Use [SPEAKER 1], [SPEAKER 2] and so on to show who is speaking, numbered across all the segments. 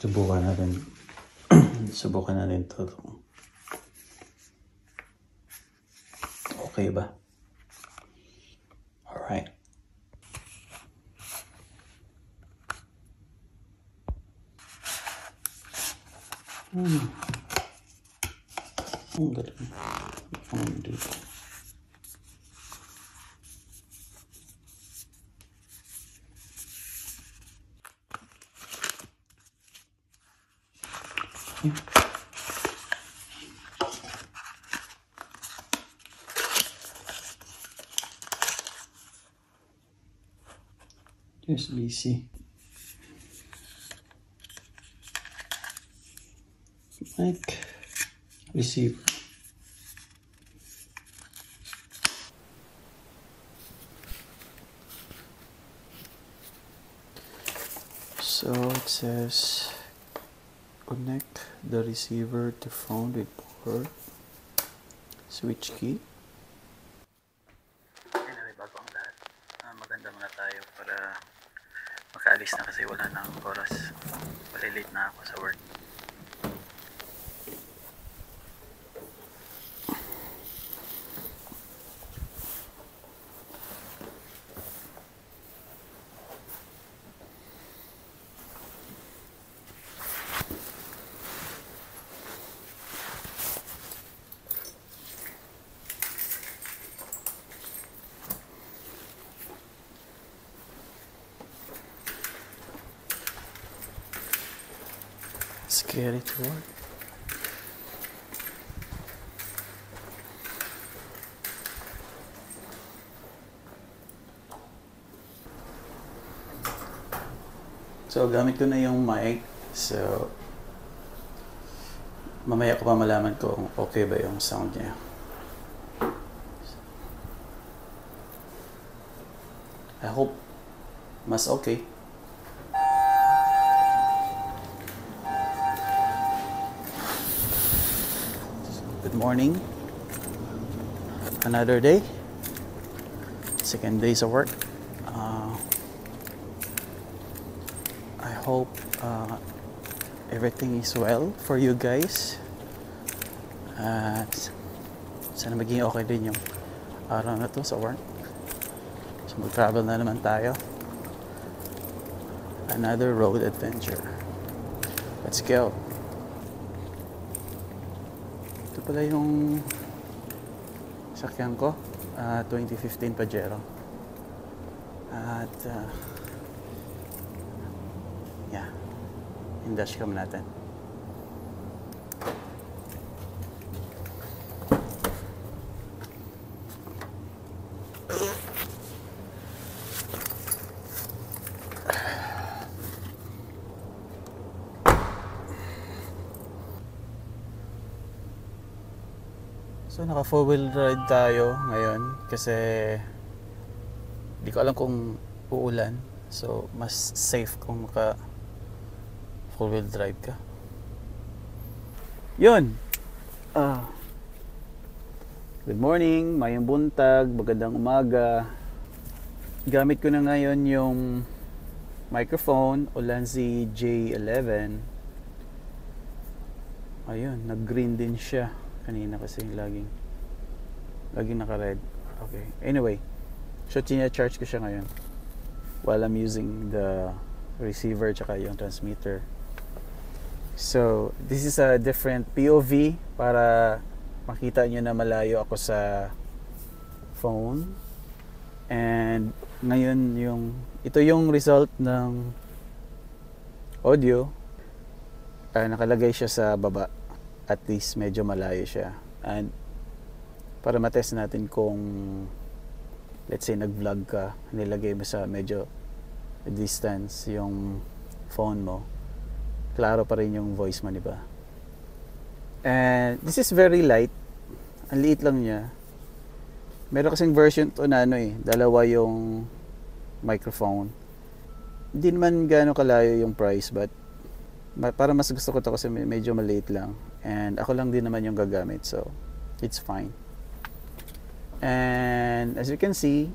[SPEAKER 1] Subukan natin. Subukan natin to. Okay ba? Alright. Ang galing. Dito. USB-C. Mic. Receiver. So it says connect the receiver to phone with port, switch key. Anyway, bago ang lahat, maganda muna tayo para makaalis na kasi wala na akong oras. Malilate na ako sa work. Scary to work. So gamit ko na yung mic. So mamaya ko pa malaman kung okay ba yung sound niya. I hope mas okay. Good morning. Another day. Second days of work. I hope everything is well for you guys. At sana maging okay din yung araw na to sa work. So mag-travel na naman tayo. Another road adventure. Let's go. Ito pala yung sakyan ko, 2015 Pajero. At yeah, yung dashcam natin. So naka 4-wheel ride tayo ngayon kasi di ko alam kung uulan. So mas safe kung maka 4-wheel drive ka. Yun! Good morning, mayong buntag, magandang umaga. Gamit ko na ngayon yung microphone, Ulanzi J11. Ayun, nag-green din siya. Kanina kasi laging naka-red. Okay. Anyway, so tina-charge ko siya ngayon while I'm using the receiver tsaka yung transmitter. So, this is a different POV para makita nyo na malayo ako sa phone. And ngayon ito yung result ng audio. Nakalagay siya sa baba. At least medyo malayo siya. And para matest natin kung let's say nag-vlog ka, nilagay mo sa medyo distance yung phone mo, klaro pa rin yung voice mo, di ba? And this is very light. Ang liit lang niya. Meron kasing version to na dalawa yung microphone. Hindi naman gaano kalayo yung price, but para mas gusto ko to kasi medyo maliit lang. And ako lang din naman yung gagamit, so it's fine. And as you can see,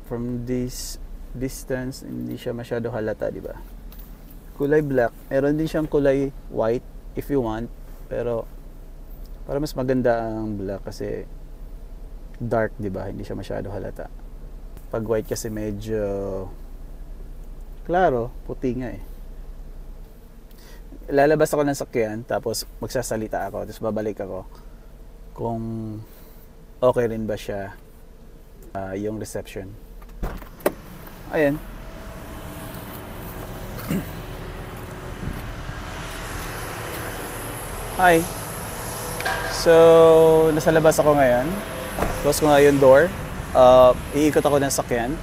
[SPEAKER 1] from this distance, hindi siya masyado halata, di ba? kulay black. Meron din siyang kulay white if you want. Pero para mas maganda ang black kasi dark, di ba? Hindi siya masyado halata. Pag white kasi medyo klaro, puti nga eh. Lalabas ako ng sakyan, tapos magsasalita ako, tapos babalik ako kung okay rin ba siya yung reception. Ayan. Hi. So, nasa labas ako ngayon. Close ko nga yung door. Iikot ako ng sakyan.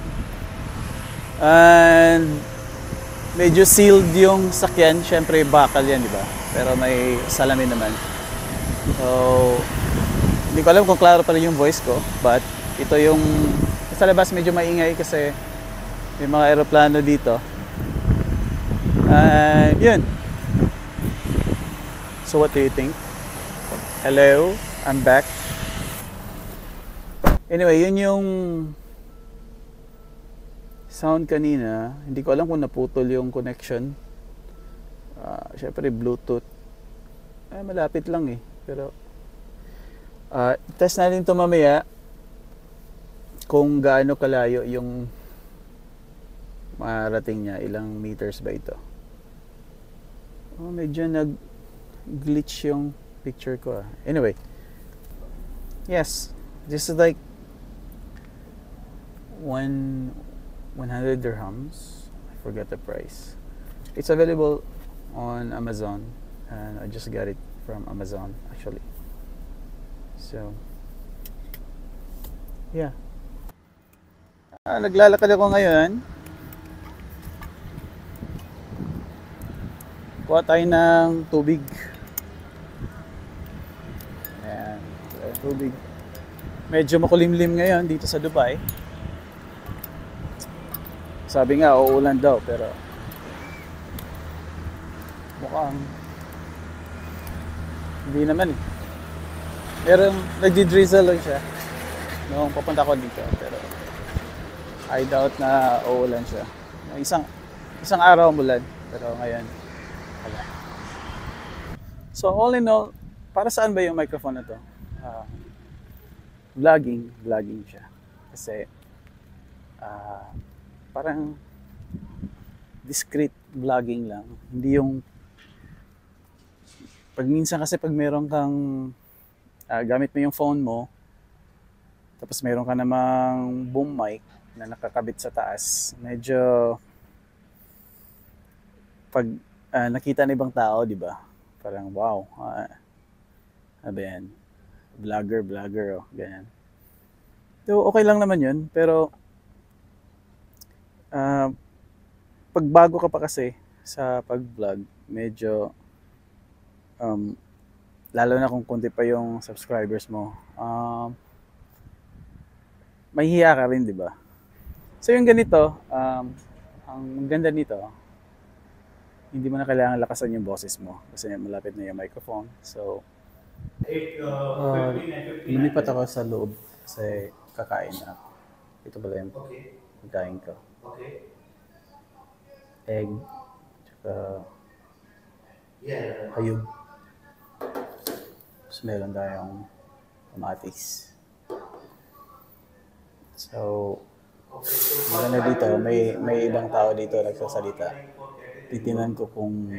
[SPEAKER 1] And medyo sealed yung sakyan. Siyempre, bakal yan, di ba? Pero may salamin naman. So, hindi ko alam kung klaro pa rin yung voice ko. But, ito yung... Sa labas medyo maingay kasi may mga aeroplano dito. And, yun. So, what do you think? Hello, I'm back. Anyway, yun yung sound kanina. Hindi ko alam kung naputol yung connection. Siyempre, Bluetooth. Malapit lang eh. Pero, test natin ito mamaya kung gaano kalayo yung marating niya. Ilang meters ba ito? Medyo nag-glitch yung picture ko ah. Anyway, yes, this is like 100 dirhams. I forget the price. It's available on Amazon and I just got it from Amazon actually. So yeah, naglalakad ako ngayon. Kuha tayo ng tubig. Ayan, tubig. Medyo makulimlim ngayon dito sa Dubai. Sabi nga, uulan daw, pero mukhang hindi naman eh. Pero nagdi-drizzle lang siya noong papunta ko dito, pero I doubt na uulan siya. Isang araw umulan, pero ngayon wala. So all in all, para saan ba yung microphone na to? Vlogging siya. Kasi parang discreet vlogging lang. Hindi yung minsan kasi pag meron kang gamit mo yung phone mo, tapos meron ka namang boom mic na nakakabit sa taas, medyo pag nakita ng ibang tao, di ba? Parang wow, ano yan? Vlogger, oh, ganyan. So, okay lang naman yun, pero pag bago ka pa kasi sa pag-vlog, medyo lalo na kung konti pa yung subscribers mo, mahihiya ka rin, di ba? So, yung ganito, ang ganda nito, hindi mo na kailangan lakasan yung boses mo kasi malapit na yung microphone. So, lumipat ako sa loob kasi kakain na. Ito pala yung pagkain ko. Egg, tsaka hayog. Tapos meron tayong kamatis. So, maganda dito, may ibang tao dito nagsasalita. Titinan ko kung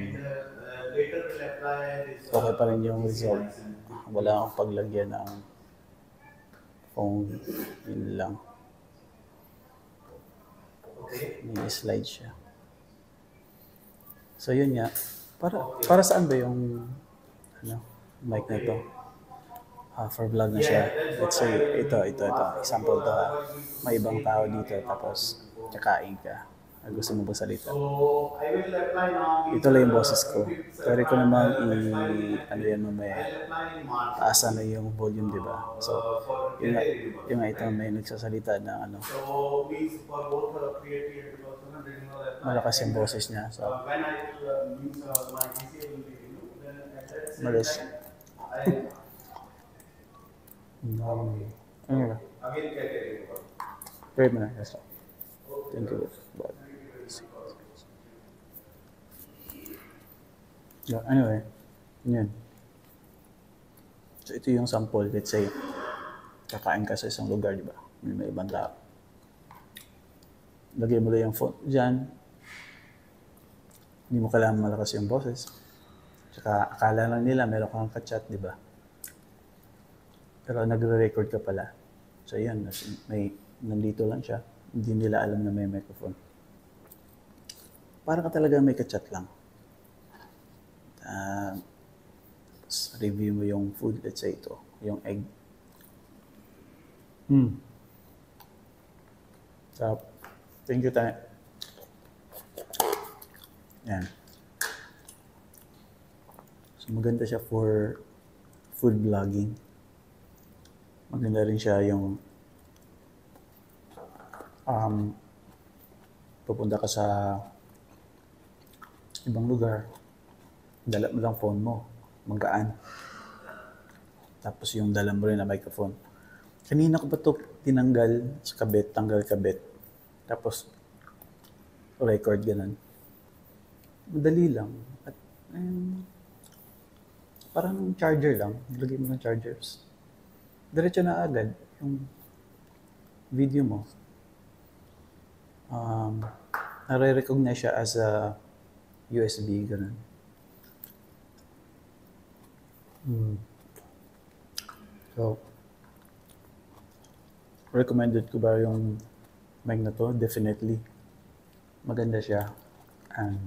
[SPEAKER 1] okay pa rin yung result. Wala akong paglagyan ng phone, yun lang. May slide siya. So yun nga, para saan ba yung mic na to? For vlog na siya. Let's say, ito. Example to. May ibang tao dito, tapos kakain ka. Gusto mo ba salita? Ito lang yung boses ko. Pwede ko naman yan mamaya. Taasan na yung volume, di ba? So, yung ito may nagsasalita na malakas yung boses niya. So, malis. Anyway. Wait a minute. Thank you. Bye. Yeah, anyway, yun. So ito yung sample. Let's say, kakain ka sa isang lugar, di ba? May ibang tao. Lagay mo lang yung phone dyan. Hindi mo kailangan malakas yung boses. Tsaka akala lang nila meron kang ka-chat, di ba? Pero nagre-record ka pala. So yun, nandito lang siya. Hindi nila alam na may microphone. Para ka talaga may ka-chat lang. Tapos review mo yung food, let's say ito, yung egg. So, thank you tayo. Yan. So maganda siya for food vlogging. Maganda rin siya yung pupunta ka sa ibang lugar, dala mo lang phone mo, magaan. Tapos yung dala mo rin na microphone. Kanina ko ba ito tinanggal sa kabit, tanggal kabit. Tapos record ganun. Madali lang. At parang charger lang. Lagay mo ng chargers. Diretso na agad yung video mo. Nare-recognize siya as a USB, ganun. So, recommended ko ba yung mic na to? Definitely. Maganda siya. And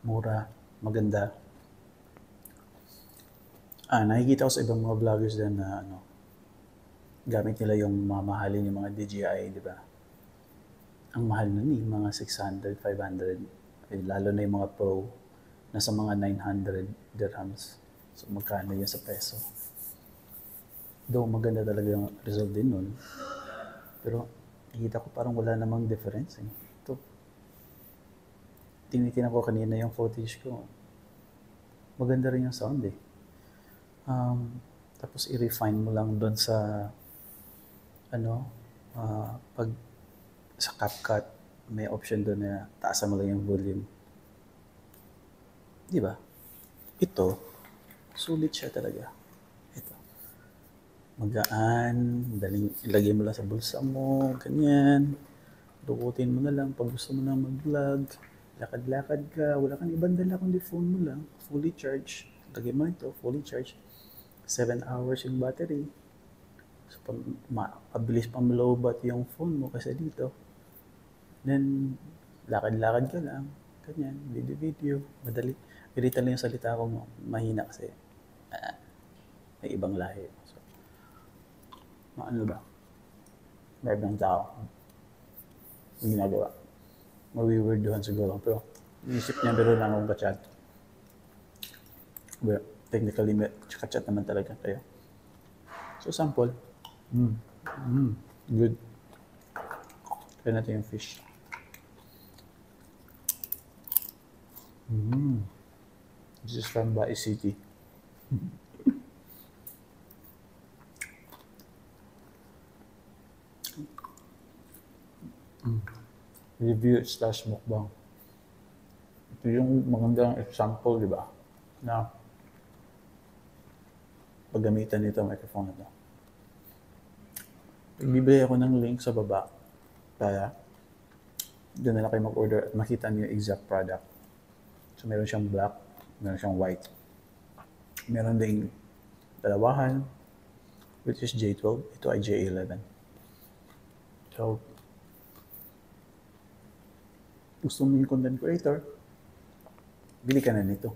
[SPEAKER 1] mura. Maganda. Nakikita ko sa ibang mga vloggers din na gamit nila yung mamahalin yung mga DJI, di ba? Ang mahal nun mga 600, 500. Lalo na yung mga pro, nasa mga 900 dirhams. So magkano yun sa peso? Though maganda talaga yung result din nun. Pero nakikita ko parang wala namang difference eh. Ito, tinitingnan ko kanina yung footage ko. Maganda rin yung sound eh. Tapos i-refine mo lang doon sa pag sa CapCut may option doon na taasan mo lang yung volume. Di ba? Ito, sulit siya talaga. Ito. Magaan, daling ilagay mo lang sa bulsa mo, ganyan. Dukutin mo na lang pag gusto mo na mag-vlog. Lakad-lakad ka, wala kang ibang dala kundi phone mo lang, fully charged. Lagay mo ito, fully charged. 7 hours yung battery. So, mabilis pang low-bat yung phone mo kasi dito. Then, lakad-lakad ka lang. Ganyan, video-video. Madali. Irita lang yung salita ko mo. Mahina kasi. May ibang lahi. So, ano ba? May ibang tao. Yung ginagawa. Mawiwirduhan siguro. Pero, inisip niya, pero lang akong ka-chat. But, technically, ka-chat naman talaga kayo. So, sample. Good. Kaya natin yung fish. This is from Bai City. Review / mukbang. Ito yung magandang example, di ba? Na paggamitan nito microphone na ito. Bibigay ako ng link sa baba. Kaya, doon na lang kayo mag-order at makita niyo yung exact product. So, meron siyang black, meron siyang white. Meron ding dalawahan, which is J12. Ito ay J11. So, gusto mo yung content creator, bili ka na nito.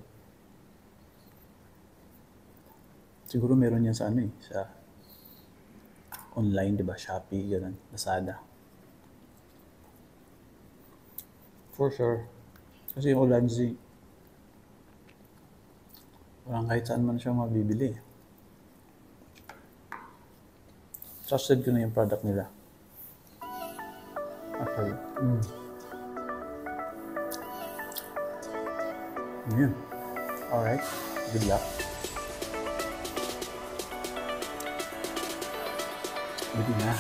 [SPEAKER 1] Siguro meron yan sa sa online, di ba? Shopee, ganun, Lazada. For sure. Kasi yung Ulanzi, parang kahit saan man siya mabibili. Trusted ko na yung product nila. Actually. Yeah. Alright. Good luck. Buti na.